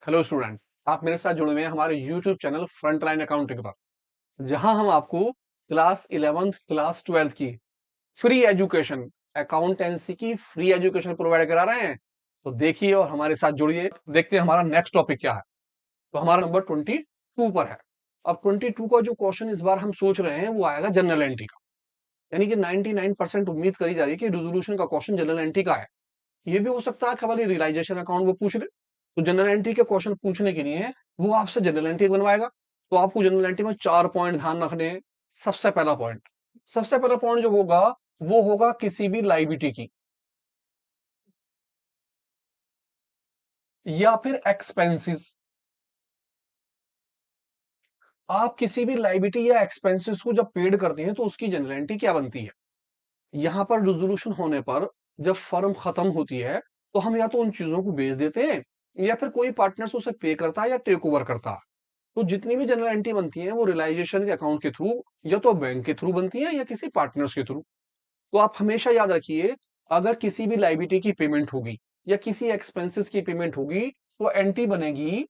Hello student. आप मेरे साथ जुड़े हुए हैं हमारे यूट्यूब चैनल फ्रंटलाइन अकाउंटिंग पर, जहां हम आपको क्लास 11th क्लास 12th की फ्री एजुकेशन, अकाउंटेंसी की फ्री एजुकेशन प्रोवाइड करा रहे हैं। तो देखिए और हमारे साथ जुड़िए। देखते हैं हमारा नेक्स्ट टॉपिक क्या है। तो हमारा नंबर 22 पर है। अब 22 का जो क्वेश्चन इस बार हम सोच रहे हैं वो आएगा जनरल एंट्री का। यानी कि 99% उम्मीद करी जा रही है कि रेजोल्यूशन का क्वेश्चन जनरल एंट्री का है। ये भी हो सकता है केवल रियलाइजेशन अकाउंट वो पूछ ले। तो जनरल एंट्री के क्वेश्चन पूछने के लिए वो आपसे जनरल एंट्री बनवाएगा। तो आपको जनरल एंट्री में 4 पॉइंट ध्यान रखने हैं। सबसे पहला पॉइंट जो होगा वो होगा किसी भी लाइबिलिटी की या फिर एक्सपेंसेस। आप किसी भी लाइबिलिटी या एक्सपेंसेस को जब पेड करते हैं तो उसकी जनरल एंट्री क्या बनती है। यहां पर रेजोल्यूशन होने पर जब फर्म खत्म होती है तो हम या तो उन चीजों को बेच देते हैं या फिर कोई पार्टनर्स उसे पे करता है या टेक ओवर करता है। तो जितनी भी जनरल एंट्री बनती है वो रियलाइजेशन के अकाउंट के थ्रू या तो बैंक के थ्रू बनती है या किसी पार्टनर्स के थ्रू। तो आप हमेशा याद रखिए, अगर किसी भी लाइबिलिटी की पेमेंट होगी या किसी एक्सपेंसेस की पेमेंट होगी तो एंट्री बनेगी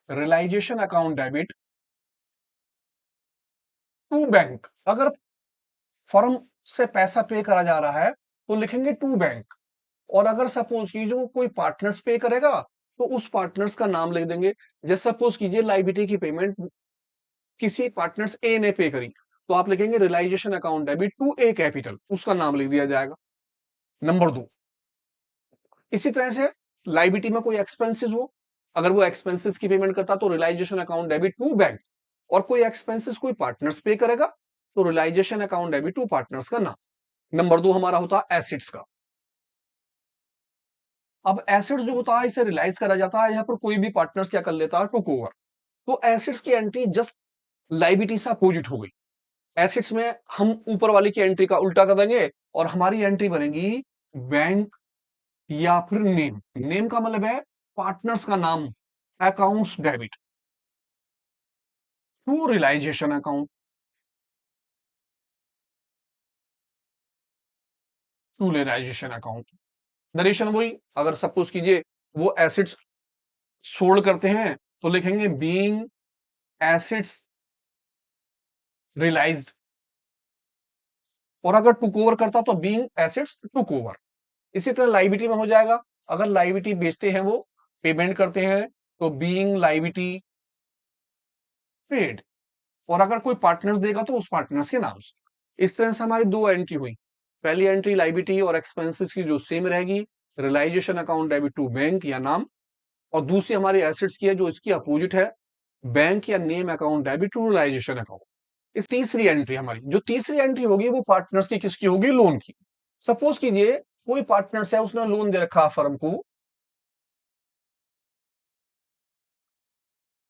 realisation account debit to bank. अगर फर्म से पैसा पे करा जा रहा है तो लिखेंगे टू बैंक। और अगर सपोज कीजिए वो कोई पार्टनर्स पे करेगा तो उस पार्टनर्स का नाम लिख देंगे। जैसे सपोज कीजिए लाइबिलिटी की पेमेंट किसी पार्टनर्स ए ने पे करी तो आप लिखेंगे realisation account debit to A capital, उसका नाम लिख दिया जाएगा। नंबर 2, इसी तरह से लाइबिलिटी में कोई एक्सपेंसेस हो, अगर वो एक्सपेंसेस की पेमेंट करता तो realisation account debit to bank. और कोई एक्सपेंसेस कोई पार्टनर्स पे करेगा तो realisation account debit to partners का नाम। नंबर 2 हमारा होता है एसिड्स का। अब एसिड जो होता है इसे रियलाइज करा जाता है, यहाँ पर कोई भी पार्टनर्स क्या कर लेता है, टुक ओवर। तो एसिड्स की एंट्री जस्ट लाइबिलिटी से अपोजिट हो गई। एसिड्स में हम ऊपर वाली की एंट्री का उल्टा कर देंगे और हमारी एंट्री बनेगी बैंक या फिर नेम। नेम का मतलब है पार्टनर्स का नाम। Accounts debit to realisation account, to realisation account. Narration वही, अगर सपोज कीजिए वो एसिड्स सोल्ड करते हैं तो लिखेंगे बीइंग एसिड्स रियलाइज्ड। और अगर टुक ओवर करता तो बीइंग एसिड्स टुक ओवर। इसी तरह लाइबिलिटी में हो जाएगा, अगर लाइबिलिटी बेचते हैं वो पेमेंट करते हैं तो बीइंग लाइबिलिटी पेड। और अगर कोई पार्टनर्स देगा तो उस पार्टनर्स के नाम से। इस तरह से हमारी दो एंट्री हुई। पहली एंट्री लाइबिलिटी और एक्सपेंसेस की जो सेम रहेगी, realisation account debit to bank या नाम। और दूसरी हमारी एसेट्स की है जो इसकी अपोजिट है, बैंक या name account debit to realisation account. इस तीसरी एंट्री हमारी, जो तीसरी एंट्री होगी वो पार्टनर्स की किसकी होगी, लोन की। सपोज कीजिए कोई पार्टनर्स है उसने लोन दे रखा फर्म को,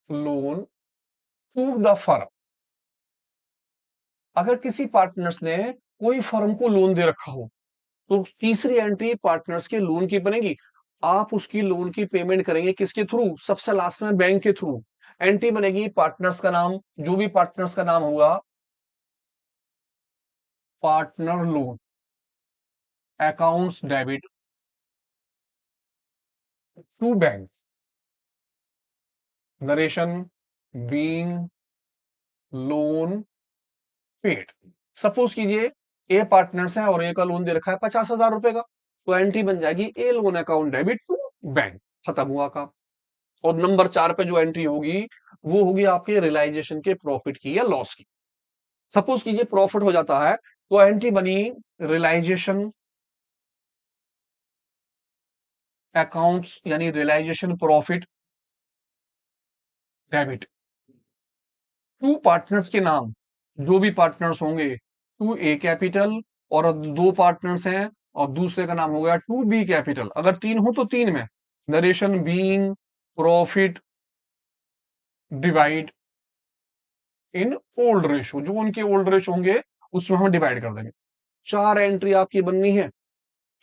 लोन टू द फर्म। अगर किसी पार्टनर्स ने कोई फर्म को लोन दे रखा हो तो तीसरी एंट्री पार्टनर्स के लोन की बनेगी। आप उसकी लोन की पेमेंट करेंगे किसके थ्रू, सबसे लास्ट में बैंक के थ्रू। एंट्री बनेगी पार्टनर्स का नाम, जो भी पार्टनर्स का नाम होगा, partner loan accounts debit to bank. Narration being loan paid. Suppose कीजिए ए पार्टनर्स है और ए का लोन दे रखा है 50,000 रुपए का, तो एंट्री बन जाएगी A loan account debit to bank. खत्म हुआ काम। और नंबर 4 पे जो एंट्री होगी वो होगी आपके रियलाइजेशन के प्रॉफिट की या लॉस की। सपोज कीजिए प्रॉफिट हो जाता है तो एंट्री बनी रियलाइजेशन अकाउंट्स यानी realisation profit debit to partners के नाम। जो भी पार्टनर्स होंगे टू ए कैपिटल, और दो पार्टनर्स हैं और दूसरे का नाम हो गया टू बी कैपिटल। अगर तीन हो तो तीन में narration being profit divide in old ratio. जो उनके ओल्ड रेशो होंगे उसमें हम डिवाइड कर देंगे। 4 एंट्री आपकी बननी है।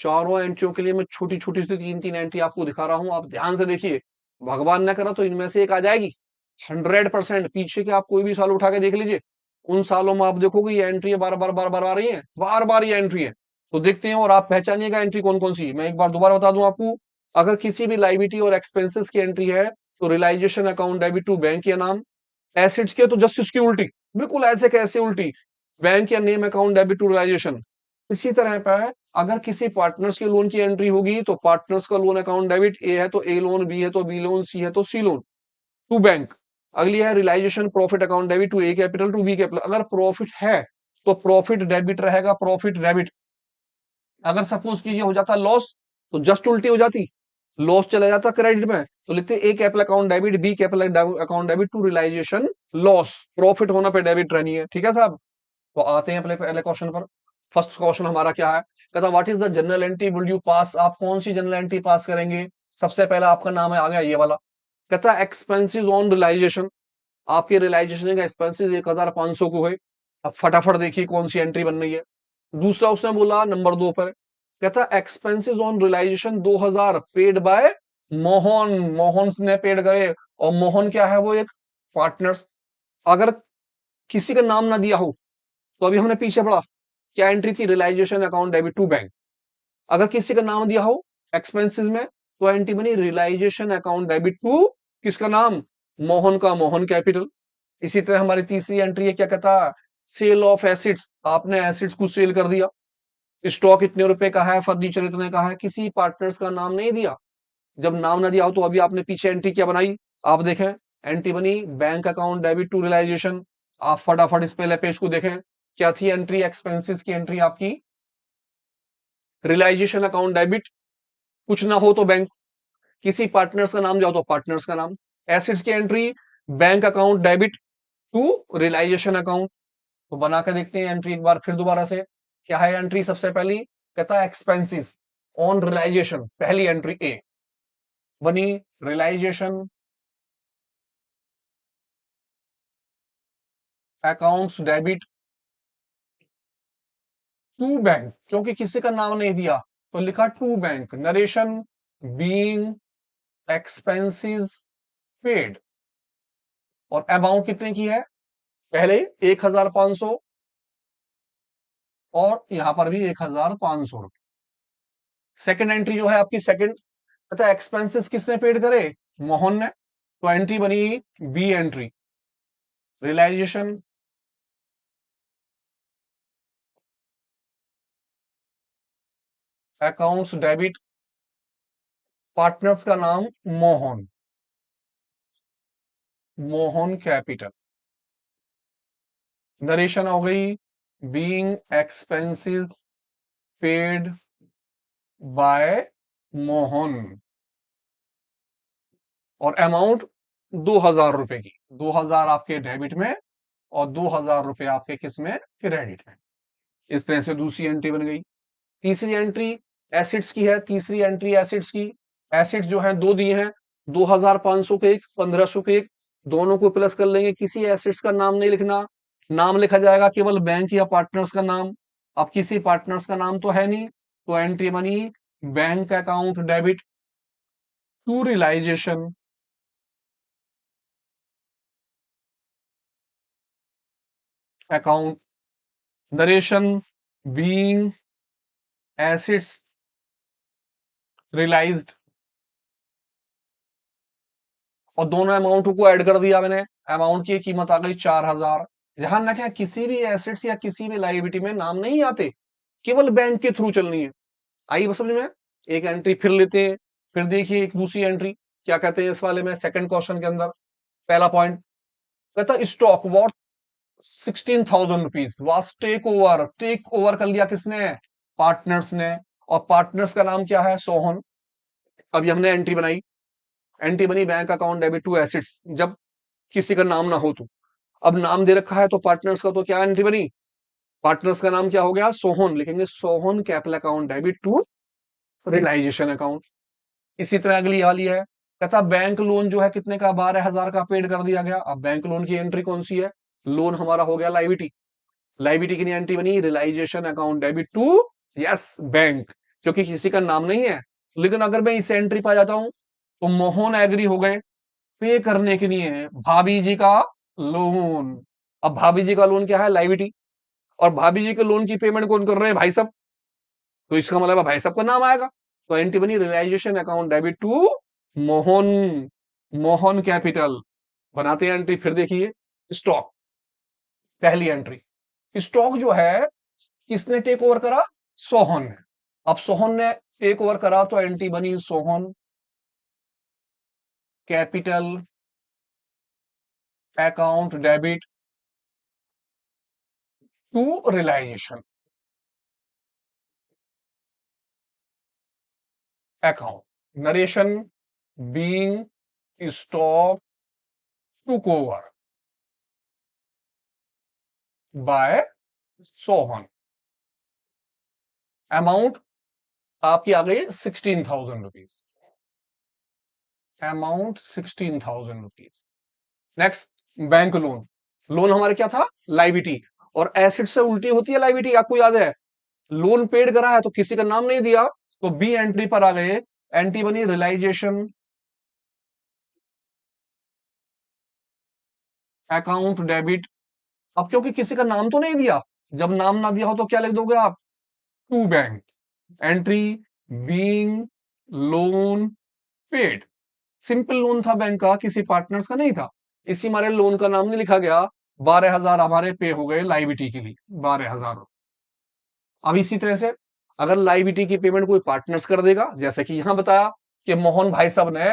चारों एंट्रियों के लिए मैं छोटी छोटी सी 3-3 एंट्री आपको दिखा रहा हूं, आप ध्यान से देखिए। भगवान न करा तो इनमें से एक आ जाएगी 100%। पीछे के आप कोई भी साल उठा के देख लीजिए, उन सालों में आप देखोगे ये एंट्री बार बार आ रही है, बार बार ये एंट्री है। तो देखते हैं और आप पहचानिएगा एंट्री कौन कौन सी है। मैं एक बार दोबारा बता दूं आपको, अगर किसी भी लाइबिलिटी और एक्सपेंसेस की एंट्री है तो realisation account debit to bank या नाम। एसिड्स के तो जस्ट इसकी उल्टी, बिल्कुल ऐसे कैसे उल्टी, बैंक या name account debit to realisation. इसी तरह पर अगर किसी पार्टनर्स के लोन की एंट्री होगी तो पार्टनर्स का लोन अकाउंट डेबिट, ए है तो ए लोन, बी है तो बी लोन, सी है तो सी लोन, टू बैंक। अगली है realisation profit account debit to A capital to B capital. अगर प्रॉफिट है तो प्रॉफिट डेबिट रहेगा, प्रॉफिट डेबिट। अगर सपोज कीजिए हो जाता लॉस तो जस्ट उल्टी हो जाती, लॉस चला जाता क्रेडिट में तो लिखते A capital account debit B capital account debit to realization loss. Profit होना पे डेबिट रहनी है, ठीक है साहब। तो आते हैं पहले पहले क्वेश्चन पर। फर्स्ट क्वेश्चन हमारा क्या है, कहता what is the general entry will you pass. आप कौन सी जनरल एंट्री पास करेंगे। सबसे पहला आपका नाम है, आ गया ये वाला। कहता है एक्सपेंसेस ऑन रियलाइजेशन, आपके रियलाइजेशन का एक्सपेंसेस 1500 को है। अब फटाफट देखिए कौन सी एंट्री बन रही है। दूसरा उसने बोला नंबर 2 पर, कहता expenses on realisation 2000 paid by Mohan, Mohan ने पेड करे। और मोहन क्या है, वो एक पार्टनर्स। अगर किसी का नाम ना दिया हो तो अभी हमने पीछे पढ़ा क्या एंट्री थी, realisation account debit to bank. अगर किसी का नाम दिया हो एक्सपेंसेस में तो एंट्री बनी रियलाइजेशन अकाउंट डेबिट टू किसका नाम, मोहन का, मोहन कैपिटल। इसी तरह हमारी तीसरी एंट्री है, क्या कहता है सेल ऑफ एसिड्स, आपने एसिड्स को सेल कर दिया। स्टॉक इतने रुपए का है, फर्नीचर इतने का है, किसी पार्टनर्स का नाम नहीं दिया। जब नाम ना दिया हो तो अभी आपने पीछे एंट्री क्या बनाई, आप देखें एंट्री बनी bank account debit to realisation. आप फटाफट इस पहले पेज को देखें, क्या थी एंट्री, एक्सपेंसेस की एंट्री आपकी, रियलाइजेशन अकाउंट डेबिट, कुछ ना हो तो बैंक, किसी पार्टनर्स का नाम जाओ तो पार्टनर्स का नाम। एसिड्स की entry bank account debit to realisation account. तो बना के देखते हैं एंट्री एक बार फिर दोबारा से। क्या है एंट्री, सबसे पहली कहता है एक्सपेंसेस ऑन रियलाइजेशन, पहली एंट्री ए बनी, realisation accounts debit to bank, क्योंकि किसी का नाम नहीं दिया तो लिखा to bank. Narration being expenses paid, और अमाउंट कितने की है, पहले 1500 और यहां पर भी 1500 रुपए। सेकंड एंट्री जो है आपकी, सेकंड कहता है एक्सपेंसेस किसने पेड करे, मोहन ने। तो एंट्री बनी B entry, realisation accounts debit, partners का नाम मोहन, मोहन कैपिटल। नरेशन हो गई being expenses paid by Mohan, और अमाउंट 2000 रुपए की, 2000 आपके डेबिट में और 2000 रुपए आपके किस में, क्रेडिट में। इस तरह से दूसरी एंट्री बन गई। तीसरी एंट्री एसिड्स की है, तीसरी एंट्री एसिड्स की। एसिड्स जो है दो दिए हैं, 2500 के एक, 1500 के एक, दोनों को प्लस कर लेंगे। किसी एसिड्स का नाम नहीं लिखना, नाम लिखा जाएगा केवल बैंक या पार्टनर्स का नाम। अब किसी पार्टनर्स का नाम तो है नहीं, तो एंट्री बनी bank account debit to realisation account, narration being assets realised, और दोनों अमाउंट को ऐड कर दिया मैंने। अमाउंट की कीमत आ गई 4000। ध्यान रखें किसी भी एसेट्स या किसी भी लाइबिलिटी में नाम नहीं आते, केवल बैंक के थ्रू चलनी है। आई बस समझ में। एक एंट्री फिर लेते हैं, फिर देखिए एक दूसरी एंट्री क्या कहते हैं इस वाले में, सेकंड क्वेश्चन के अंदर। पहला पॉइंट कहता स्टॉक वॉट 16,000 रुपीज वास टेक ओवर, टेक ओवर कर लिया किसने, पार्टनर्स ने। और पार्टनर्स का नाम क्या है, सोहन। अभी हमने एंट्री बनाई, एंट्री बनी bank account debit to assets, जब किसी का नाम ना हो तो। अब नाम दे रखा है तो पार्टनर्स का, तो क्या एंट्री बनी, पार्टनर्स का नाम क्या हो गया, सोहन, लिखेंगे Sohan capital account debit to realisation account. इसी तरह अगली वाली है, कहता बैंक लोन जो है कितने का, 12,000 का पेड कर दिया गया। अब बैंक लोन की एंट्री कौन सी है, लोन हमारा हो गया लाइबिलिटी, लाइबिलिटी की एंट्री बनी realisation account debit to, yes bank, क्योंकि किसी का नाम नहीं है। लेकिन अगर मैं इस एंट्री पर जाता हूं तो मोहन एग्री हो गए पे करने के लिए भाभी जी का लोन। अब भाभी जी का लोन क्या है, लाइबिलिटी, और भाभी जी के लोन की पेमेंट कौन कर रहे हैं, भाई साहब। तो इसका मतलब है भाई साहब का नाम आएगा। तो एंट्री बनी realisation account debit to Mohan, Mohan capital. बनाते हैं एंट्री, फिर देखिए स्टॉक, पहली एंट्री, स्टॉक जो है किसने टेक ओवर करा? सोहन ने। अब सोहन ने टेक ओवर करा तो एंट्री बनी Sohan capital account debit to realisation account, narration being stock took over by Sohan. Amount आपकी आ गई 16,000 rupees, amount 16,000 rupees. Next, bank loan, loan हमारे क्या था? लाइबिलिटी, और एसिड से उल्टी होती है लाइबिलिटी, आपको याद है। लोन पेड करा है तो किसी का नाम नहीं दिया, तो बी एंट्री पर आ गए, एंट्री बनी रियलाइजेशन अकाउंट डेबिट। अब क्योंकि किसी का नाम तो नहीं दिया, जब नाम ना दिया हो तो क्या लिख दोगे आप? To bank, entry being loan paid. Simple loan था बैंक का, किसी पार्टनर्स का नहीं था, इसी मारे लोन का नाम नहीं लिखा गया। 12,000 हमारे पे हो गए लाइबिलिटी के लिए, 12,000। अब इसी तरह से अगर लाइबिलिटी की पेमेंट कोई पार्टनर्स कर देगा, जैसे कि यहां बताया कि मोहन भाई साहब ने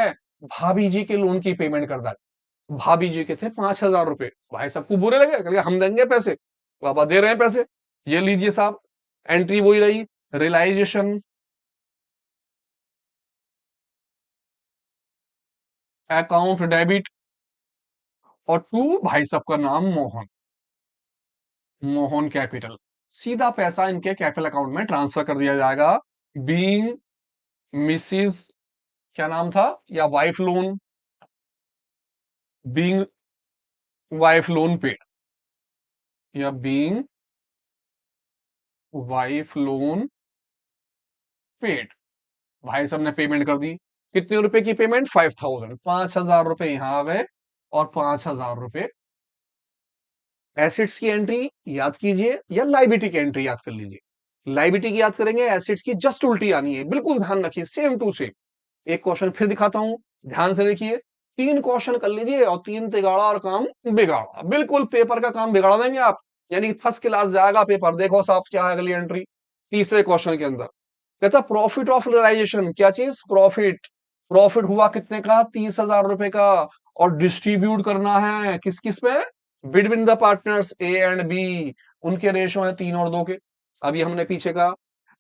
भाभी जी के लोन की पेमेंट कर दी, भाभी जी के थे 5,000 रुपए, भाई साहब को बुरे लगे, कहे हम देंगे पैसे, बाबा दे रहे हैं पैसे, ये लीजिए साहब। एंट्री वही रही, रियलाइजेशन अकाउंट डेबिट, और टू भाई साहब का नाम मोहन, मोहन कैपिटल। सीधा पैसा इनके कैपिटल अकाउंट में ट्रांसफर कर दिया जाएगा। बीइंग मिसिस, क्या नाम था, या wife loan, being wife loan paid, या बीइंग वाइफ लोन पेड। भाई साहब ने पेमेंट कर दी, कितने रुपए की पेमेंट? 5,000, 5,000 रुपए यहां आ गए, और 5,000 रुपए एसिड्स की एंट्री याद कीजिए, या लाइबिलिटी की एंट्री याद कर लीजिए। लाइबिलिटी की याद करेंगे, एसिड्स की जस्ट उल्टी आनी है, बिल्कुल ध्यान रखिए, सेम टू सेम। एक क्वेश्चन फिर दिखाता हूं, ध्यान से देखिए, तीन क्वेश्चन कर लीजिए और तीन तिगाड़ा और काम बिगाड़ा, बिल्कुल पेपर का काम बिगाड़ देंगे आप, यानी फर्स्ट क्लास जाएगा पेपर। देखो साहब क्या है अगली एंट्री, तीसरे क्वेश्चन के अंदर कहता प्रॉफिट ऑफ रियलाइजेशन, क्या चीज? प्रॉफिट। प्रॉफिट हुआ कितने का? 30,000 रुपए का, और डिस्ट्रीब्यूट करना है किस किस पे? Between the partners A and B, उनके रेशो है 3 और 2 के। अभी हमने पीछे का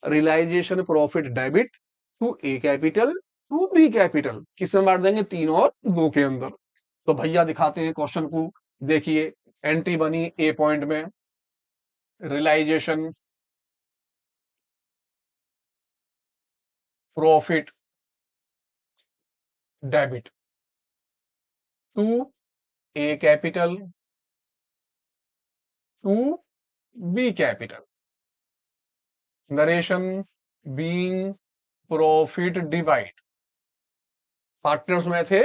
realisation profit debit to A capital to B capital, किसमें बांट देंगे? 3 और 2 के अंदर। तो भैया दिखाते हैं क्वेश्चन को, देखिए एंट्री बनी ए पॉइंट में, realisation profit debit to A capital to B capital, narration being profit divide, partners में थे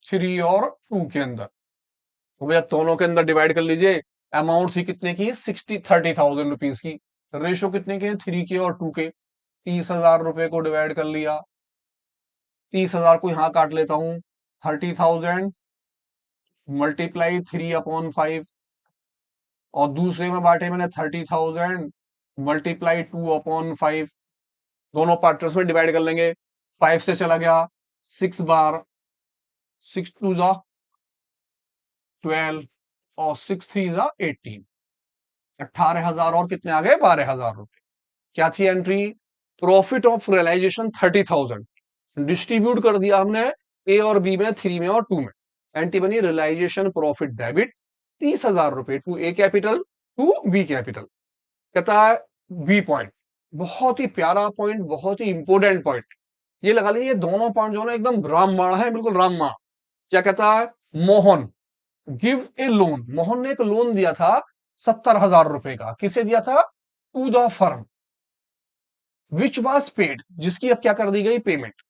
3 और 2 के अंदर, तो भैया दोनों के अंदर डिवाइड कर लीजिए। अमाउंट थी कितने की? 30,000 रुपीज की, रेशो कितने के? 3 के और 2 के। 30,000 रुपए को डिवाइड कर लिया, 30,000 को यहां काट लेता हूं, 30,000 मल्टीप्लाई 3/5, और दूसरे में बांटे मैंने 30,000 मल्टीप्लाई 2/5, दोनों पार्टनर्स में डिवाइड कर लेंगे। 5 से चला गया 6 बार, 6 2 जा 12, और 6 3 जा 18, 18,000 और कितने आ गए? 12,000 रुपए। क्या थी entry? Profit of realisation 30,000 distribute कर दिया हमने ए और बी में, 3 में और 2 में। एंट्री बनी रियलाइजेशन प्रॉफिट डेबिट 30,000 रुपए to A capital to B capital. कहता है बी पॉइंट, बहुत ही प्यारा पॉइंट, बहुत ही इंपोर्टेंट पॉइंट, ये लगा लीजिए दोनों पॉइंट जो है एकदम रामबाण है, बिल्कुल रामबाण। क्या कहता है? Mohan give a loan, Mohan ने एक लोन दिया था 70,000 रुपए का, किसे दिया था? To the firm which was paid, जिसकी अब क्या कर दी गई? पेमेंट।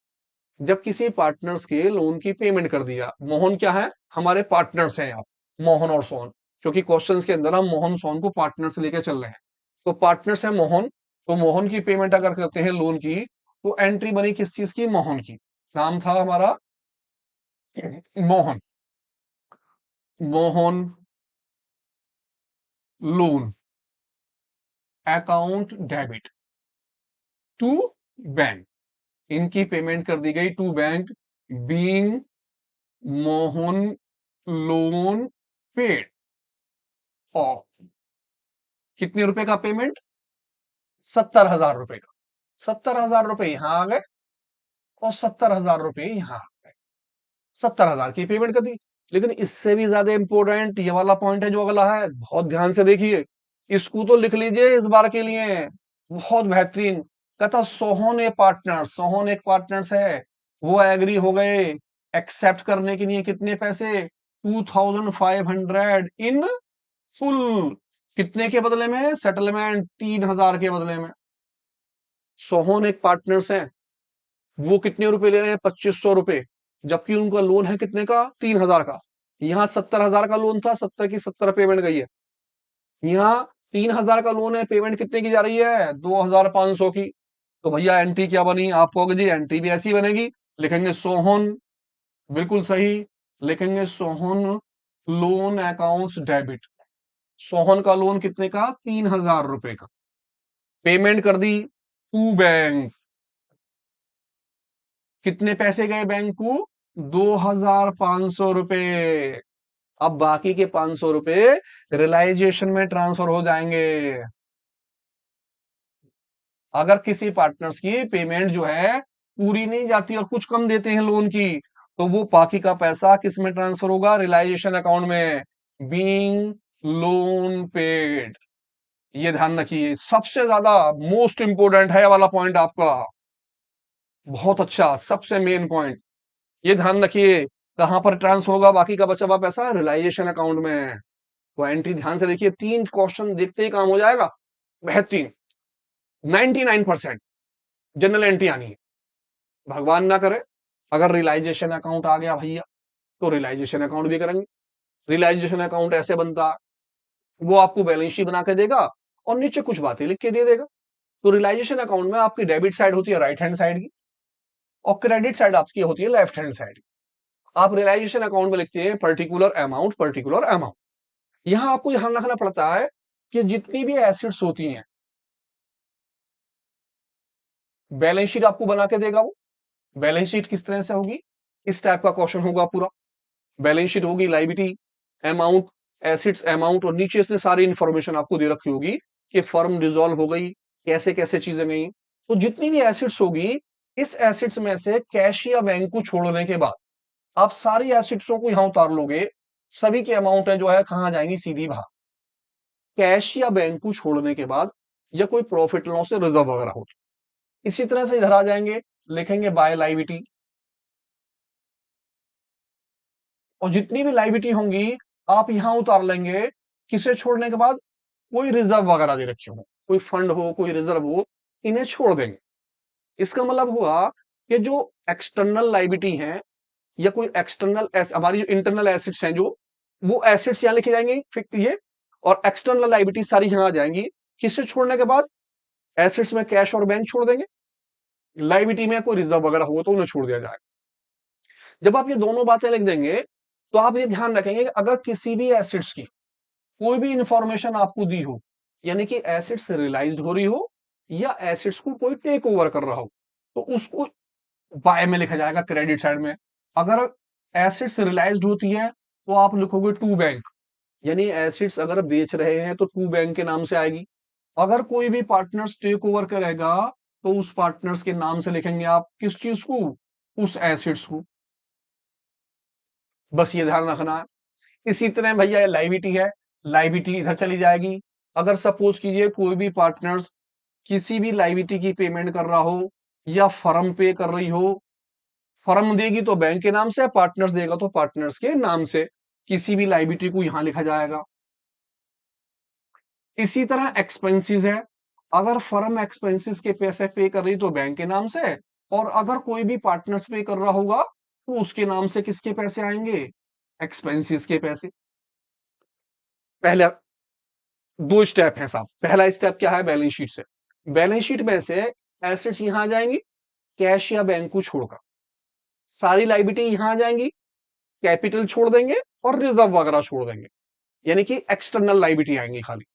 जब किसी पार्टनर्स के लोन की पेमेंट कर दिया, मोहन क्या है? हमारे पार्टनर्स हैं आप, मोहन और सोहन, क्योंकि क्वेश्चंस के अंदर हम मोहन सोहन को पार्टनर्स लेके चल रहे हैं, तो पार्टनर्स है मोहन, तो मोहन की पेमेंट अगर करते हैं लोन की, तो एंट्री बनी किस चीज की? मोहन की। नाम था हमारा Mohan. Mohan loan account debit to bank. इनकी पेमेंट कर दी गई to bank being Mohan loan paid. और कितने रुपए का पेमेंट? 70,000 रुपए का। 70,000 रुपए यहां आ गए और 70,000 रुपए यहां आ गए। 70,000 की पेमेंट कर दी। लेकिन इससे भी ज्यादा इंपॉर्टेंट ये वाला पॉइंट है जो अगला है, बहुत ध्यान से देखिए। इसको तो लिख लीजिए इस बार के लिए, बहुत बेहतरीन। कहता सोहन ए पार्टनर, सोहन एक पार्टनर्स है, वो एग्री हो गए एक्सेप्ट करने के लिए कितने पैसे? 2,500 इन फुल। कितने के बदले में? सेटलमेंट 3,000 के बदले में। सोहन एक पार्टनर्स है, वो कितने रुपए ले रहे हैं? 2,500 रुपए, जबकि उनका लोन है कितने का? 3,000 का। यहाँ 70,000 का लोन था, 70 की 70 पेमेंट गई है। यहाँ 3,000 का लोन है, पेमेंट कितने की जा रही है? 2,500 की। तो भैया एंट्री क्या बनी? आप कहोगे जी एंट्री भी ऐसी बनेगी, लिखेंगे सोहन, बिल्कुल सही, लिखेंगे Sohan loan accounts debit. Sohan का लोन कितने का? 3,000 रुपए का। पेमेंट कर दी टू बैंक। कितने पैसे गए बैंक को? 2,500 रुपए। अब बाकी के 500 रुपए रियलाइजेशन में ट्रांसफर हो जाएंगे। अगर किसी पार्टनर्स की पेमेंट जो है पूरी नहीं जाती और कुछ कम देते हैं लोन की, तो वो बाकी का पैसा किस में ट्रांसफर होगा? रियलाइजेशन अकाउंट में, बीइंग लोन पेड। ये ध्यान रखिए, सबसे ज्यादा मोस्ट इंपोर्टेंट है ये वाला पॉइंट आपका। बहुत अच्छा, सबसे मेन पॉइंट। ये ध्यान रखिए, कहां पर ट्रांसफर होगा बाकी का बचा हुआ पैसा? रियलाइजेशन अकाउंट में। तो एंट्री ध्यान से देखिए, 3 क्वेश्चन देखते ही काम हो जाएगा। बेहतरीन, 99% जनरल एंट्री आनी है। भगवान ना करे अगर रियलाइजेशन अकाउंट आ गया भैया, तो रियलाइजेशन अकाउंट भी करेंगे। रियलाइजेशन अकाउंट ऐसे बनता है, वो आपको बैलेंस शीट बना के देगा और नीचे कुछ बातें लिख के दे देगा। तो रियलाइजेशन अकाउंट में आपकी डेबिट साइड होती है राइट हैंड साइड की, और क्रेडिट साइड आपकी होती है लेफ्ट हैंड साइड की। आप रियलाइजेशन अकाउंट में लिखते हैं पर्टिकुलर अमाउंट, पर्टिकुलर अमाउंट। यहां आपको ध्यान रखना पड़ता है कि जितनी भी एसेट्स होती हैं, बैलेंस शीट आपको बना के देगा वो। बैलेंस शीट किस तरह से होगी? इस टाइप का क्वेश्चन होगा पूरा। बैलेंस शीट होगी, लाइबिलिटी, अमाउंट, एसेट्स, अमाउंट, और नीचे इसने सारी इंफॉर्मेशन आपको दे रखी होगी कि फर्म डिसॉल्व हो गई, कैसे कैसे चीजें गई। तो जितनी भी एसेट्स होगी, इस एसेट्स में से कैश या बैंक को छोड़ने के बाद आप सारी एसेट्सों को यहां उतार लोगे, सभी के अमाउंट है जो है कहां जाएंगी? सीधी बाहर। कैश या बैंक को छोड़ने के बाद, या कोई प्रॉफिट लॉस से रिजर्व वगैरह हो, इसी तरह से इधर आ जाएंगे, लिखेंगे बाय लाइबिलिटी। और जितनी भी लाइबिलिटी होंगी आप यहां उतार लेंगे, किसे छोड़ने के बाद? कोई रिजर्व वगैरह दे रखे हो, कोई फंड हो, कोई रिजर्व हो, इन्हें छोड़ देंगे। इसका मतलब हुआ कि जो एक्सटर्नल लाइबिलिटी है, या कोई एक्सटर्नल हमारी जो इंटरनल एसेट्स हैं, जो वो एसेट्स यहां लिखे जाएंगे फिक्स ये, और एक्सटर्नल लाइबिलिटी सारी यहां आ जाएंगी। किसे छोड़ने के बाद? एसेट्स में कैश और बैंक छोड़ देंगे, लाइबिलिटी में कोई रिजर्व वगैरह हो तो उन्हें छोड़ दिया जाएगा। जब आप ये दोनों बातें लिख देंगे, तो आप ये ध्यान रखेंगे कि अगर किसी भी एसेट्स की कोई भी इंफॉर्मेशन आपको दी हो, यानी कि एसेट्स रियलाइज्ड हो रही हो या एसेट्स को कोई टेक ओवर कर रहा हो, तो उसको बाय में लिखा जाएगा, क्रेडिट साइड में। अगर एसेट्स रियलाइज्ड होती है, तो आप लिखोगे टू बैंक, यानी एसेट्स अगर बेच रहे हैं तो टू बैंक के नाम से आएगी। अगर कोई भी पार्टनर्स टेक ओवर करेगा, तो उस पार्टनर्स के नाम से लिखेंगे आप किस चीज को? उस एसेट्स को। बस ये ध्यान रखना है। इसी तरह भैया लाइबिलिटी है, लाइबिलिटी इधर चली जाएगी। अगर सपोज कीजिए कोई भी पार्टनर्स किसी भी लाइबिलिटी की पेमेंट कर रहा हो, या फर्म पे कर रही हो, फर्म देगी तो बैंक के नाम से, पार्टनर्स देगा तो पार्टनर्स के नाम से, किसी भी लाइबिलिटी को यहां लिखा जाएगा। इसी तरह एक्सपेंसेस है, अगर फर्म एक्सपेंसेस के पैसे पे कर रही तो बैंक के नाम से, और अगर कोई भी पार्टनर्स पे कर रहा होगा, तो उसके नाम से किसके पैसे आएंगे? एक्सपेंसेस के पैसे। पहले दो स्टेप है साहब। पहला स्टेप क्या है? बैलेंस शीट से, बैलेंस शीट में से एसेट्स यहां आ जाएंगी, कैश या बैंक को छोड़कर सारी लाइबिलिटी यहां आ जाएंगी, कैपिटल छोड़ देंगे और रिजर्व वगैरह छोड़ देंगे, यानी कि एक्सटर्नल लाइबिलिटी आएंगी खाली।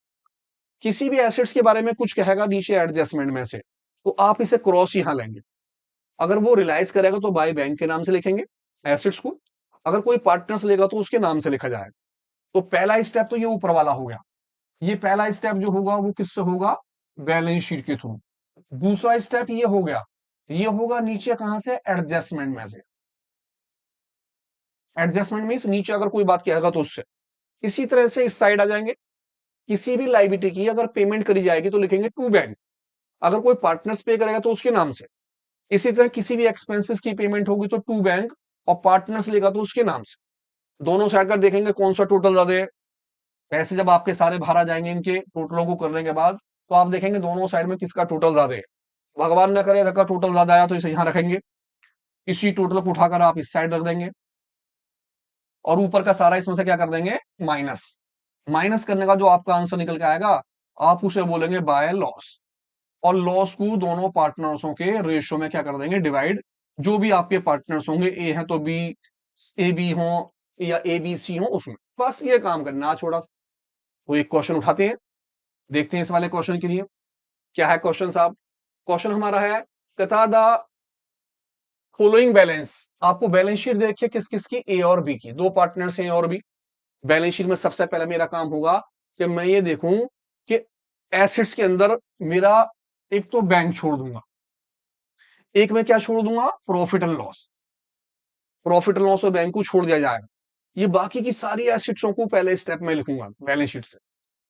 किसी भी एसेट्स के बारे में कुछ कहेगा नीचे एडजस्टमेंट में से, तो आप इसे क्रॉस यहां लेंगे। अगर वो रिलाइज करेगा तो बाय बैंक के नाम से लिखेंगे एसेट्स को, अगर कोई पार्टनर्स लेगा तो उसके नाम से लिखा जाएगा। तो पहला स्टेप तो ये ऊपर वाला हो गया। ये पहला स्टेप जो होगा वो किससे होगा? बैलेंस शीट के थ्रू। दूसरा स्टेप ये हो गया, ये होगा नीचे कहां से? एडजस्टमेंट में से। एडजस्टमेंट मीन्स नीचे अगर कोई बात कहेगा तो उससे। इसी तरह से इस साइड आ जाएंगे, किसी भी लाइबिलिटी की अगर पेमेंट करी जाएगी तो लिखेंगे टू बैंक, अगर कोई पार्टनर्स पे करेगा तो उसके नाम से। इसी तरह किसी भी एक्सपेंसेस की पेमेंट होगी तो टू बैंक, और पार्टनर्स लेगा तो उसके नाम से। दोनों साइड कर देखेंगे कौन सा टोटल ज्यादा है। पैसे जब आपके सारे बाहर आ जाएंगे इनके टोटलों को करने के बाद, तो आप देखेंगे दोनों साइड में किसका टोटल ज्यादा है। भगवान न करे का टोटल ज्यादा आया तो इसे यहां रखेंगे, इसी टोटल को उठाकर आप इस साइड रख देंगे, और ऊपर का सारा इसमें से क्या कर देंगे? माइनस। माइनस करने का जो आपका आंसर निकल के आएगा, आप उसे बोलेंगे बाय लॉस। और लॉस को दोनों पार्टनर्सों के रेशियो में क्या कर देंगे? डिवाइड। जो भी आपके पार्टनर्स होंगे, ए हैं तो बी, ए बी हो या ए बी सी हो, उसमें बस ये काम करना छोड़ा। तो एक क्वेश्चन उठाते हैं, देखते हैं इस वाले क्वेश्चन के लिए क्या है क्वेश्चन साहब। क्वेश्चन हमारा है तथा द फॉलोइंग बैलेंस। आपको बैलेंस शीट देखिए किस किस की? ए और बी की। दो पार्टनर्स हैं ए और बी। बैलेंस शीट में सबसे पहले मेरा काम होगा कि मैं ये देखूं कि एसेट्स के अंदर मेरा एक तो बैंक छोड़ दूंगा, एक में क्या छोड़ दूंगा? Profit and loss. Profit and loss और बैंक को छोड़ दिया जाएगा। ये बाकी की सारी एसेट्सों को पहले स्टेप में लिखूंगा बैलेंस शीट से।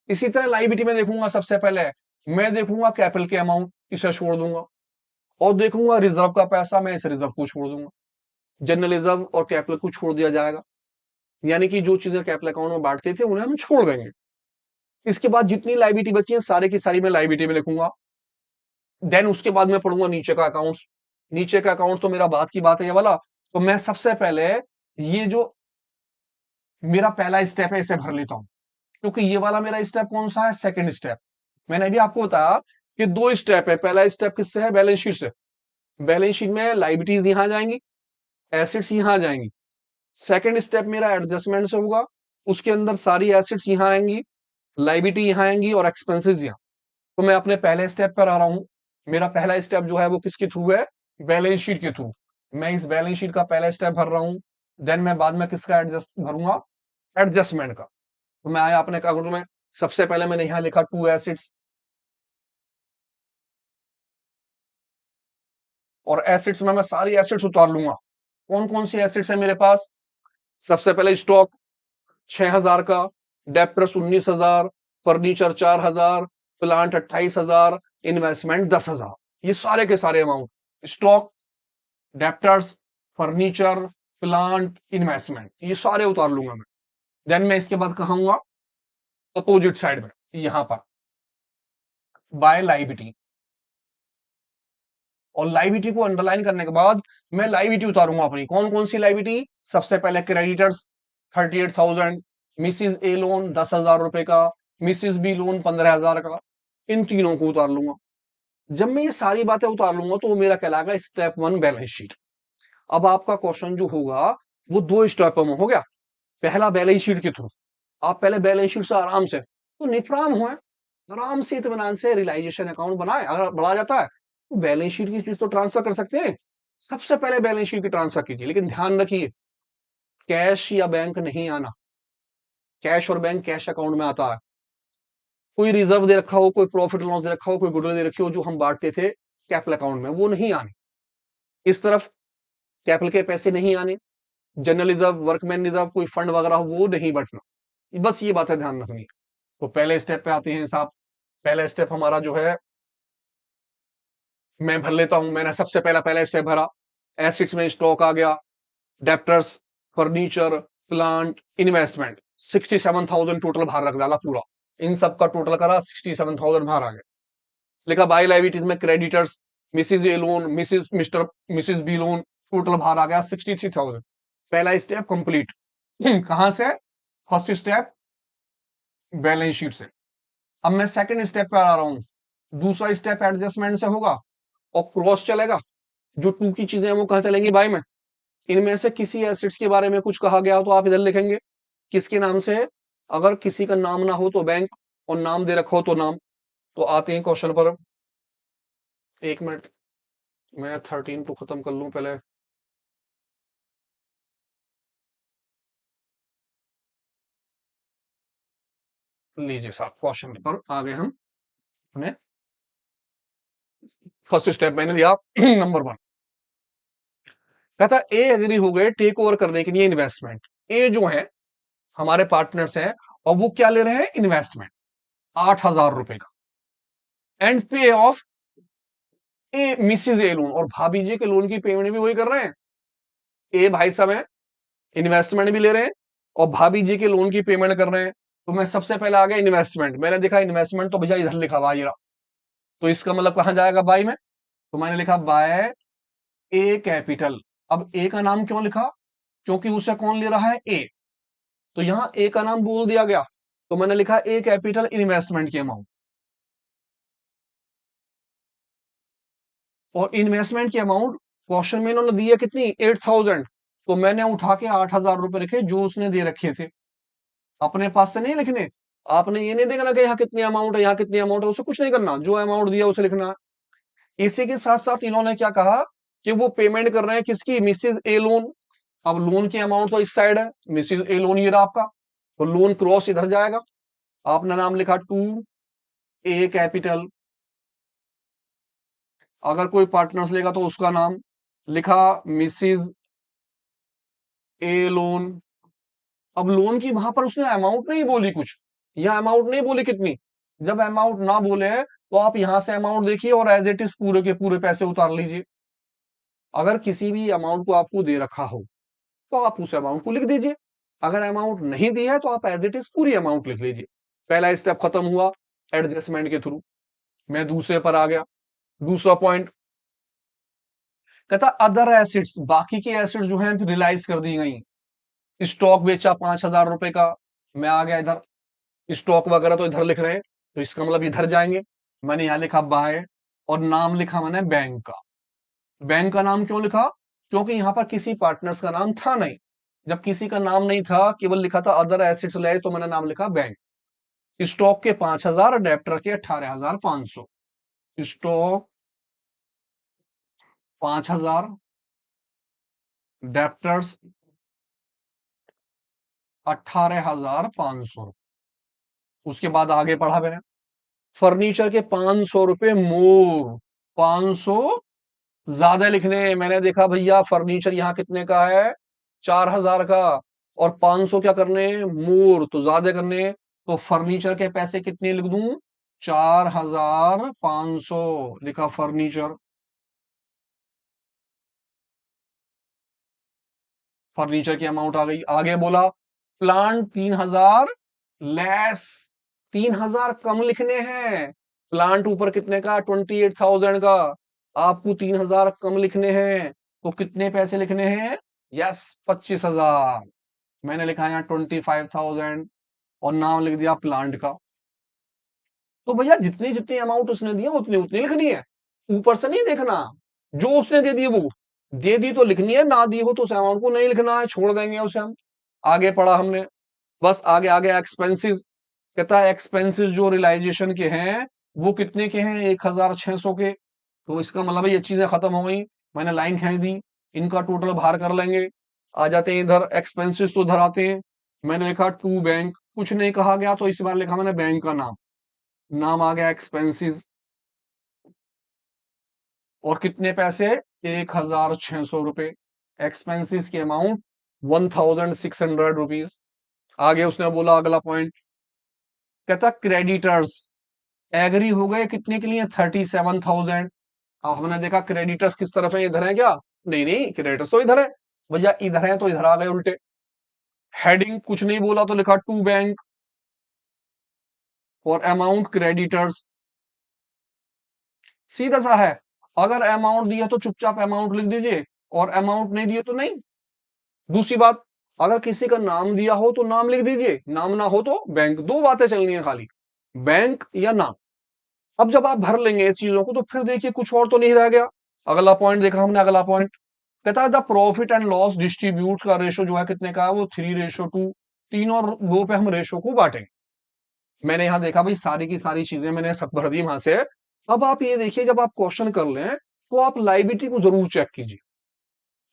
इसी तरह लाइबिलिटी में देखूंगा, सबसे पहले मैं देखूंगा कैपिटल के अमाउंट, इसे छोड़ दूंगा। और देखूंगा रिजर्व का पैसा, मैं इस रिजर्व को छोड़ दूंगा। जनरल रिजर्व और कैपिटल को छोड़ दिया जाएगा, यानी कि जो चीजें कैपिटल अकाउंट में बांटते थे उन्हें हम छोड़ देंगे। इसके बाद जितनी लाइबिलिटी बची है सारे की सारी मैं लाइबिलिटी में लिखूंगा। देन उसके बाद मैं पढ़ूंगा नीचे का अकाउंट्स। नीचे का अकाउंट तो मेरा बात की बात है ये वाला। तो मैं सबसे पहले ये जो मेरा पहला स्टेप है इसे भर लेता हूं, क्योंकि ये वाला मेरा स्टेप कौन सा है? Second step. मैंने अभी आपको बताया कि दो स्टेप है। पहला स्टेप किससे है? बैलेंस शीट से। बैलेंस शीट में लाइबिलिटीज यहां जाएंगी, एसेट्स यहां जाएंगी। सेकंड स्टेप मेरा एडजस्टमेंट से होगा, उसके अंदर सारी एसेट्स यहां आएंगी, लाइबिलिटी यहां आएंगी और एक्सपेंसेस यहां। तो मैं अपने पहले स्टेप पर आ रहा हूं। मेरा पहला स्टेप जो है वो किसके थ्रू है? बैलेंस शीट के थ्रू। मैं इस बैलेंस शीट का पहला स्टेप भर रहा हूं। देन मैं बाद में किसका एडजस्ट भरूंगा? एडजस्टमेंट का। तो मैं आया अपने अकाउंट में, सबसे पहले मैंने यहां लिखा टू एसेट्स, और एसेट्स में मैं सारी एसेट्स उतार लूंगा। कौन कौन सी एसेट्स है मेरे पास? सबसे पहले स्टॉक 6,000 का, डेप्टर्स 19,000, फर्नीचर 4,000, प्लांट 28,000, इन्वेस्टमेंट 10,000। ये सारे के सारे amount, stock, debtors, furniture, plant, investment, ये सारे उतार लूंगा मैं। देन मैं इसके बाद कहूंगा अपोजिट साइड में यहां पर बाय लाइबिलिटी। और लाइबिलिटी को अंडरलाइन करने के बाद मैं लाइबिलिटी उतारूंगा अपनी। कौन कौन सी लाइबिलिटी? सबसे पहले क्रेडिटर्स 38,000, मिसिज ए लोन 10,000 रुपए का, मिसिज बी लोन 15,000 का, इन तीनों को उतार लूंगा। जब मैं ये सारी बातें उतार लूंगा तो वो मेरा कहलाएगा स्टेप 1 बैलेंस शीट। अब आपका क्वेश्चन जो होगा वो दो स्टेप में हो गया। पहला बैलेंस शीट के थ्रू, आप पहले बैलेंस शीट से आराम से तो निफराम हुए, आराम से इत्मीनान से रियलाइजेशन अकाउंट बनाए। अगर बढ़ा जाता है तो बैलेंस शीट की चीज तो ट्रांसफर कर सकते हैं, सबसे पहले बैलेंस शीट की ट्रांसफर कीजिए। लेकिन ध्यान रखिए कैश या बैंक नहीं आना। कैश और बैंक कैश अकाउंट में आता है। कोई रिजर्व दे रखा हो, कोई प्रॉफिट लॉस दे रखा हो, कोई गुडविल दे रखी हो जो हम बांटते थे कैपिटल अकाउंट में, वो नहीं आने। इस तरफ कैपिटल के पैसे नहीं आने, जनरल रिजर्व, वर्कमैन रिजर्व, कोई फंड वगैरह हो वो नहीं बटना। बस ये बात है ध्यान रखनी। तो पहले स्टेप पे आते हैं साहब। पहला स्टेप हमारा जो है मैं भर लेता हूं। मैंने सबसे पहला स्टेप भरा, एसेट्स में स्टॉक आ गया, debtors, furniture, plant, investment 67,000 total बाहर रख डाला पूरा। इन सब का टोटल करा 67,000 बाहर आ गया। लिखा बाय लाइबिलिटीज में creditors, Mrs A loan, Mrs B loan, total बाहर आ गया 63,000। पहला स्टेप कंप्लीट। कहां से? फर्स्ट स्टेप बैलेंस शीट से। अब मैं सेकंड स्टेप पर आ रहा हूं। दूसरा स्टेप एडजस्टमेंट से होगा और क्रॉस चलेगा। जो टू की चीजें हैं वो कहाँ चलेंगी बाय में। इनमें से किसी एसेट्स के बारे में कुछ कहा गया हो तो आप इधर लिखेंगे किसके नाम से है। अगर किसी का नाम ना हो तो बैंक, और नाम दे रखा हो तो नाम। तो आते हैं क्वेश्चन पर। एक मिनट, मैं 13 को खत्म कर लूं पहले। लीजिए साहब, क्वेश्चन पर आ गए हम अपने। फर्स्ट स्टेप मैंने लिया नंबर 1। कहता ए एग्री हो गए टेक ओवर करने के लिए इन्वेस्टमेंट। ए जो है हमारे पार्टनर्स हैं, और वो क्या ले रहे हैं, इन्वेस्टमेंट 8,000 रुपए का। एंड पे of A Mrs A loan, और भाभी जी के लोन की पेमेंट भी वही कर रहे हैं। ए भाई साहब है, इन्वेस्टमेंट भी ले रहे हैं और भाभी जी के लोन की पेमेंट कर रहे हैं। तो मैं सबसे पहले आ गया इन्वेस्टमेंट, मैंने देखा इन्वेस्टमेंट तो भैया इधर लिखा हुआ है ये रहा। तो इसका मतलब कहां जाएगा, बाय में। तो मैंने लिखा बाय ए कैपिटल। अब ए का नाम क्यों लिखा, क्योंकि उसे कौन ले रहा है, ए। तो यहां ए का नाम बोल दिया गया, तो मैंने लिखा ए कैपिटल इन्वेस्टमेंट की अमाउंट। और इन्वेस्टमेंट की अमाउंट क्वेश्चन में इन्होंने दी है कितनी, 8,000। तो मैंने उठा के 8,000 रुपए लिखे जो उसने दे रखे थे, अपने पास से नहीं लिखने। आपने ये नहीं देखना कि यहाँ कितनी अमाउंट है, यहाँ कितनी अमाउंट है, उसे कुछ नहीं करना, जो अमाउंट दिया उसे लिखना। इसी के साथ साथ इन्होंने क्या कहा कि वो पेमेंट कर रहे हैं किसकी, मिसिज ए लोन। अब लोन की अमाउंट तो इस साइड है, मिसिज ए लोन ये रहा आपका, तो लोन क्रॉस इधर जाएगा। आपने नाम लिखा टू ए कैपिटल। अगर कोई पार्टनर्स लेगा तो उसका नाम लिखा मिसिज ए लोन। अब लोन की वहां पर उसने अमाउंट नहीं बोली कुछ, या अमाउंट नहीं बोली कितनी। जब अमाउंट ना बोले तो आप यहां से अमाउंट देखिए और एज इट इज पूरे के पूरे पैसे उतार लीजिए। अगर किसी भी अमाउंट को आपको दे रखा हो तो आप उस अमाउंट को लिख दीजिए। अगर अमाउंट नहीं दी है तो आप एज इट इज पूरी अमाउंट लिख लीजिए। पहला स्टेप खत्म हुआ एडजस्टमेंट के थ्रू। मैं दूसरे पर आ गया। दूसरा पॉइंट कहता अदर एसिड्स, बाकी के एसिड्स जो हैं रियलाइज कर दी गई। स्टॉक बेचा 5,000 रुपए का, मैं आ गया इधर। स्टॉक वगैरह तो इधर लिख रहे हैं, तो इसका मतलब इधर जाएंगे। मैंने यहां लिखा बाय, और नाम लिखा मैंने बैंक का। बैंक का नाम क्यों लिखा, क्योंकि यहां पर किसी पार्टनर्स का नाम था नहीं। जब किसी का नाम नहीं था, केवल लिखा था अदर एसेट्स ले, तो मैंने नाम लिखा बैंक। स्टॉक के 5,000, डेप्टर के 18,500। Stock 5,000, debtors 18,500। उसके बाद आगे पढ़ा मैंने, फर्नीचर के 500 रुपए मोर, 500 ज्यादा लिखने। मैंने देखा भैया फर्नीचर यहाँ कितने का है, 4,000 का, और 500 क्या करने, मोर, तो ज्यादा करने। तो फर्नीचर के पैसे कितने लिख दूं, 4,500 लिखा फर्नीचर। फर्नीचर की अमाउंट आ गई। आगे बोला प्लांट 3,000 लेस, 3,000 कम लिखने हैं। प्लांट ऊपर कितने का, 28,000 का, आपको 3,000 कम लिखने हैं। तो कितने पैसे लिखने हैं, यस 25,000। मैंने लिखा यहाँ 25,000 और नाम लिख दिया प्लांट का। तो भैया जितनी जितनी अमाउंट उसने दिया उतनी उतनी लिखनी है, ऊपर से नहीं देखना। जो उसने दे दी वो दे दी तो लिखनी है, ना दी हो तो उस अमाउंट को नहीं लिखना है, छोड़ देंगे उसे हम। आगे पढ़ा हमने, बस आगे आगे एक्सपेंसेस। कहता है एक्सपेंसेस जो रियलाइजेशन के हैं वो कितने के हैं, 1,600 के। तो इसका मतलब ये चीजें खत्म हो गई। मैंने लाइन खींच दी, इनका टोटल बाहर कर लेंगे। आ जाते हैं इधर एक्सपेंसेस, तो इधर आते हैं। मैंने लिखा टू बैंक, कुछ नहीं कहा गया तो इस बार लिखा मैंने बैंक का नाम। नाम आ गया एक्सपेंसेस, और कितने पैसे, 1,600 रुपए। एक्सपेंसेस की अमाउंट 1,600 रुपीज। आगे उसने बोला अगला पॉइंट, कहता क्रेडिटर्स एग्री हो गए कितने के लिए, 37,000। अब हमने देखा क्रेडिटर्स किस तरफ है, इधर है क्या, नहीं नहीं क्रेडिटर्स तो इधर है। भैया इधर है तो इधर आ गए उल्टे। हेडिंग कुछ नहीं बोला तो लिखा टू बैंक, और अमाउंट क्रेडिटर्स। सीधा सा है, अगर अमाउंट दिया तो चुपचाप अमाउंट लिख दीजिए, और अमाउंट नहीं दिया तो नहीं। दूसरी बात, अगर किसी का नाम दिया हो तो नाम लिख दीजिए, नाम ना हो तो बैंक। दो बातें चलनी है खाली, बैंक या नाम। अब जब आप भर लेंगे इस चीजों को तो फिर देखिए कुछ और तो नहीं रह गया। अगला पॉइंट देखा हमने, अगला पॉइंट कहता है the profit and loss distribute का रेशो जो है कितने का है, वो 3:2, तीनों रो पे हम रेशो को बांटेंगे। मैंने यहां देखा भाई सारी की सारी चीजें मैंने सब भर दी वहां से। अब आप ये देखिए, जब आप क्वेश्चन कर लें तो आप लाइबिलिटी को जरूर चेक कीजिए।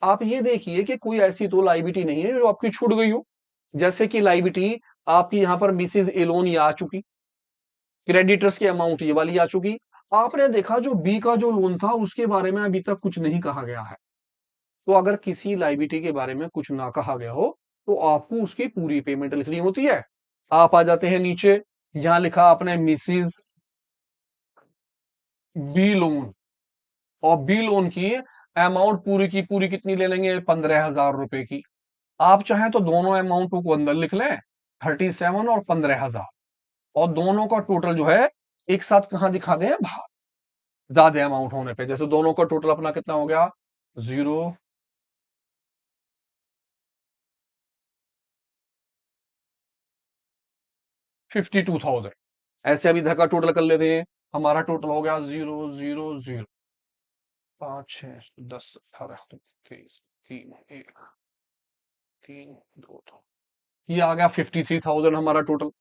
आप ये देखिए कि कोई ऐसी तो लाइबिलिटी नहीं है जो आपकी छूट गई हो। जैसे कि लाइबिलिटी आपकी यहां पर मिसिज एलोन ये आ चुकी, क्रेडिटर्स की अमाउंट ये वाली आ चुकी। आपने देखा जो बी का जो लोन था उसके बारे में अभी तक कुछ नहीं कहा गया है। तो अगर किसी लाइबिलिटी के बारे में कुछ ना कहा गया हो तो आपको उसकी पूरी पेमेंट लिखनी होती है। आप आ जाते हैं नीचे, जहां लिखा आपने मिसिज बी लोन, और बी लोन की अमाउंट पूरी की पूरी कितनी ले लेंगे, 15,000 रुपए की। आप चाहें तो दोनों अमाउंटों को अंदर लिख लें, 37 और 15,000, और दोनों का टोटल जो है एक साथ कहां दिखा दें, बाहर, ज्यादा अमाउंट होने पे। जैसे दोनों का टोटल अपना कितना हो गया, 52,000। ऐसे अभी इधर का टोटल कर लेते हैं, हमारा टोटल हो गया 000, 5 6 10 18 23 3 1 3 2 2, ये आ गया 53,000 हमारा टोटल।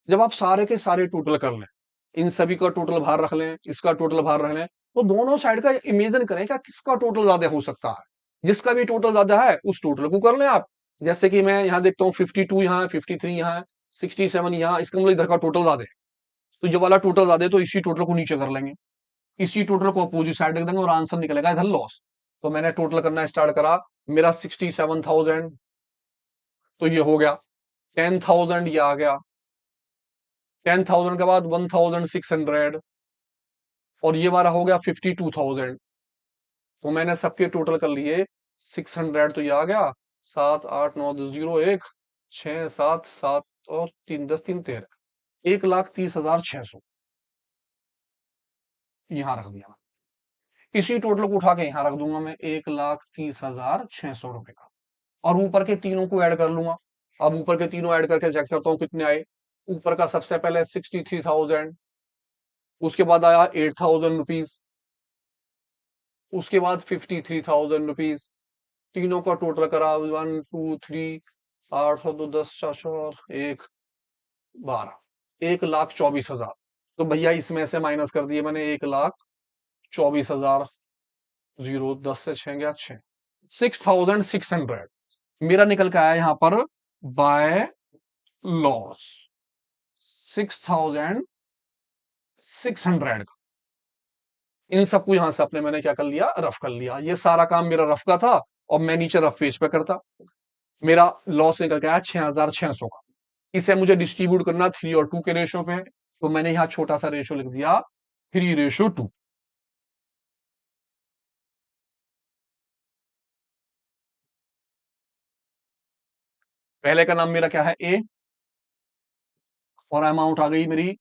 जब आप सारे के सारे टोटल कर लें, इन सभी का टोटल बाहर रख लें, इसका टोटल बाहर रख लें, तो दोनों साइड का इमेजिन करें क्या किसका टोटल ज्यादा हो सकता है। जिसका भी टोटल ज्यादा है उस टोटल को कर लें आप। जैसे कि मैं यहाँ देखता हूँ 52 यहाँ है, 53 यहाँ है, 67 यहाँ, इसका मतलब इधर का टोटल ज्यादा है। तो जब वाला टोटल ज्यादा है तो इसी टोटल को नीचे कर लेंगे, इसी टोटल को अपोजिट साइड रख देंगे और आंसर निकलेगा इधर लॉस। तो मैंने टोटल करना स्टार्ट करा, मेरा 67,000, तो ये हो गया 10,000, ये आ गया 10,000 के बाद 1,600, और ये हमारा हो गया 52,000। तो मैंने सबके टोटल कर लिए 600, तो ये आ गया 7 8 9 10 0 1 6 7 7 और 3 10 3 13, 1,30,600 यहां रख दिया। इसी टोटल को उठा के यहां रख दूंगा मैं, 1,30,600 रुपए का, और ऊपर के तीनों को ऐड कर लूंगा। अब ऊपर के तीनों ऐड करके चेक करता हूँ कितने आए। ऊपर का सबसे पहले 63,000, उसके बाद आया 8,000 रुपीज, उसके बाद 53,000 रुपीज, तीनों का टोटल करा 1 2 3 8 और 2 10 4 और 1 12, 1,24,000। तो भैया इसमें से माइनस कर दिए मैंने 1,24,000, 0 10 से 6 गया 6, 6,600 मेरा निकल के आया यहाँ पर बाय लॉस, 6,600 का। इन सबको यहां से अपने मैंने क्या कर लिया, रफ कर लिया। ये सारा काम मेरा रफ का था, और मैं नीचे रफ पेज पे करता। मेरा लॉस निकल के आया 6,600 का। इसे मुझे डिस्ट्रीब्यूट करना 3:2 के रेशो पे, तो मैंने यहां छोटा सा रेशो लिख दिया 3:2। पहले का नाम मेरा क्या है, ए, और अमाउंट आ गई मेरी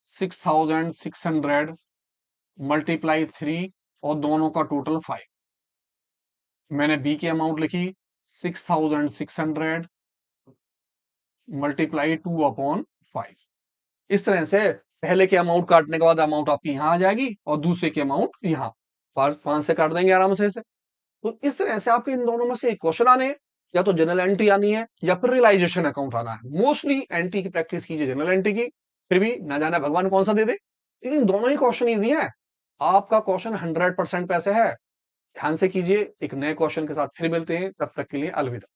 6,600 मल्टीप्लाई 3, और दोनों का टोटल 5। मैंने बी की अमाउंट लिखी 6,600 मल्टीप्लाई 2/5। इस तरह से पहले के अमाउंट काटने के बाद अमाउंट आपकी यहां आ जाएगी, और दूसरे की अमाउंट यहां, 5 से काट देंगे आराम से इसे। तो इस तरह से आपके इन दोनों में से एक क्वेश्चन आने हैं, या तो जनरल एंट्री आनी है या फिर रियलाइजेशन अकाउंट आना है। मोस्टली एंट्री की प्रैक्टिस कीजिए, जनरल एंट्री की, फिर भी ना जाने भगवान कौन सा दे दे, लेकिन दोनों ही क्वेश्चन इजी है। आपका क्वेश्चन 100% पैसे है। ध्यान से कीजिए। एक नए क्वेश्चन के साथ फिर मिलते हैं, तब तक के लिए अलविदा।